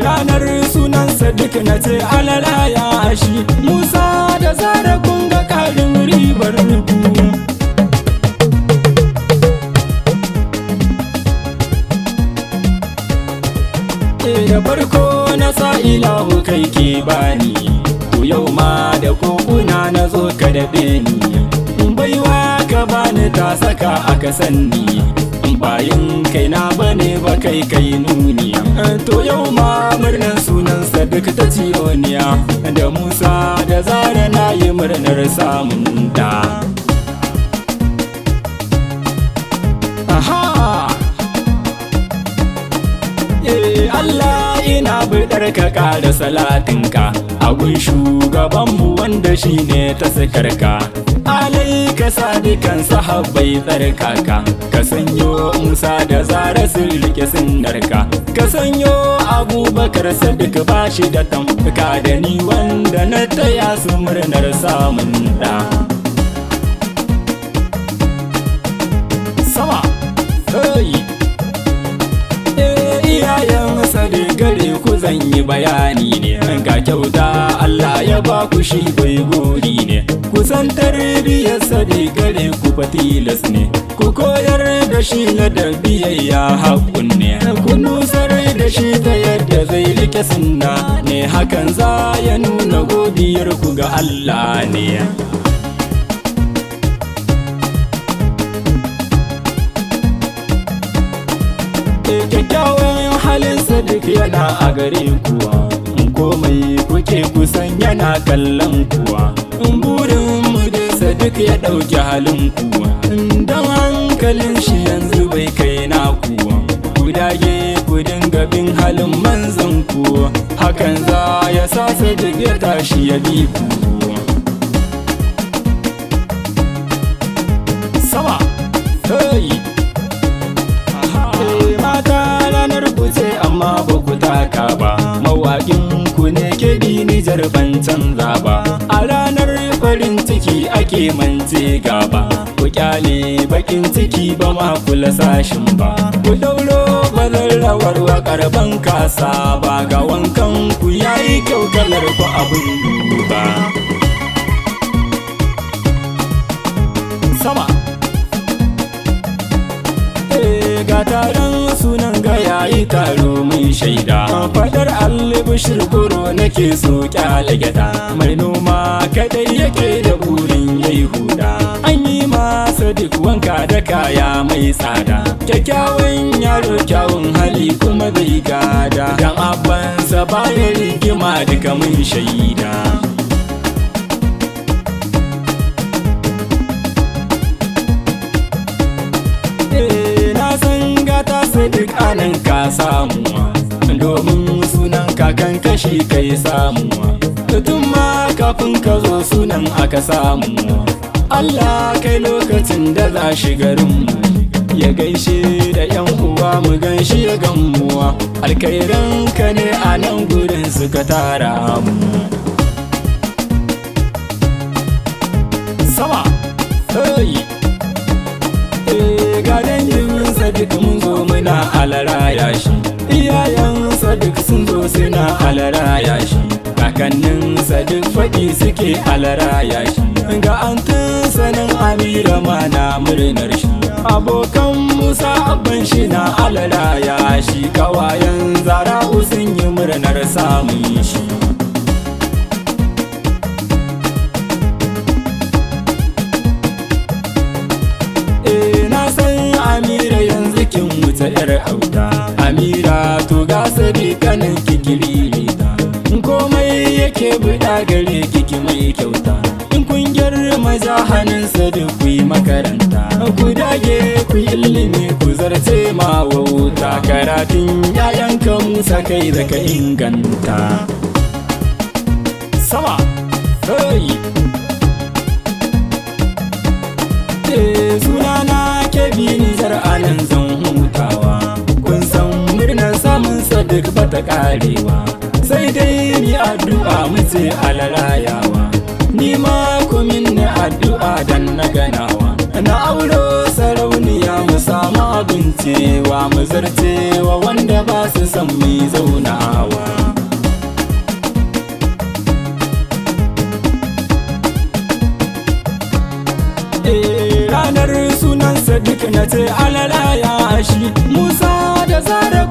ranar sunansa duk na ce alalaya shi Musa da Zara kun ga ƙarin ribar ku. Da farko na sa ilahu kai ke bani, ku yau ma da kokuna na zo ka daɗe ni. Baiwa ka bani ta saka aka sanni, bayin kai na bane ba kai kai nuni. To yau ma murnar sunansa duk ta Ciyoniya, da Musa da Zara na yi murnar samun ta. Allah ina bidar ka ƙara salatinka a gun shugabanmu wanda shi ne ta sakarka. Alaika sadikan sahabbai tsarkaka, ka sanyo Musa da Zara sun rike sunnarka, ka sanyo Abubakar Sadiq ba shi da tamfuka da ni wanda na taya su murnar samun da. Sama iyayen Sadiq gare ku zan yi bayani ne, ga kyauta Allah ya ba ku shi bai gori ne. Kusan tarbiyyar Sadiq gare ku fatilas ne, ku koyar da shi ladabiyayya haƙun ne, ku nusar da shi ta yadda zai rike sunna ne, hakan za ya nuna godiyar ku ga Allah ne. Kyakkyawan halin Sadiq yana a gare kuwa, komai kuke kusan yana kallon kuwa. Burin mu da Sadiq ya ɗauki halin kuwa, don hankalin shi yanzu bai kai na kuwa. Ku dage ku dinga bin halin manzon kuwa, hakan za ya sa Sadiq ya tashi ya bi ku. Sama amma ba ku taka ba, mawaƙin ku ne ke bi ni jarban canza ba. A ranar farin ciki ake mance gaba, ku kyale bakin ciki ba ma kula sashin ba. Ku dauro bazar rawar waƙar ban kasa ba, ga wankan ku yayi kyau kalar ku abin duba. Sama ga taron sunan ga yayi taro mai shaida, fadar Al-Bashir goro nake so kyale gyada. Mai noma kadai yake da burin yayi huda, an yi masa duk wanka da kaya mai tsada. Kyakkyawan yaro kyawun hali kuma zai gada, dan abansa baya rigima duka mun shaida. Sadiq anan ka samuwa, domin sunan kakan kashi kai samuwa. Tun ma kafin ka zo sunan aka samuwa, Allah kai lokacin da za shi garinmu, ya gaishe da yan uwa mu ganshi ya gammuwa. Alkairan ka ne a nan gurin suka tara mu. Sama ga dangin Sadiq mun zo muna alaraya shi, iyayen Sadiq sun zo suna alaraya shi, kakannin Sadiq faɗi suke alaraya shi. Ga antin sanin Amira ma na murnar shi, abokan Musa abban shi na alaraya shi, kawayen Zara'u sun yi murnar samun shi. Amira yanzu kin wuce yar auta, Amira to ga Sadiqanin kikiri ta, komai yake buɗa gare kiki mai kyauta. In kun girma jahanin Sadiq ku yi makaranta, ku dage ku yi ilimi ku zarce ma wauta. Karatun yayanka Musa kai da ka inganta. Sama sunana Kebi Nijar anan zan hutawa, kun san murnar samun Sadiq bata karewa, sai dai ni addu'a mace alalayawa. Ni ma kumin ne addu'a dan na ganawa, na auro sarauniya mu samu sabuncewa mu zartewa wanda ba su san mai zaunawa. Ranar sunansa duk na ce alala ya shi Musa da Zara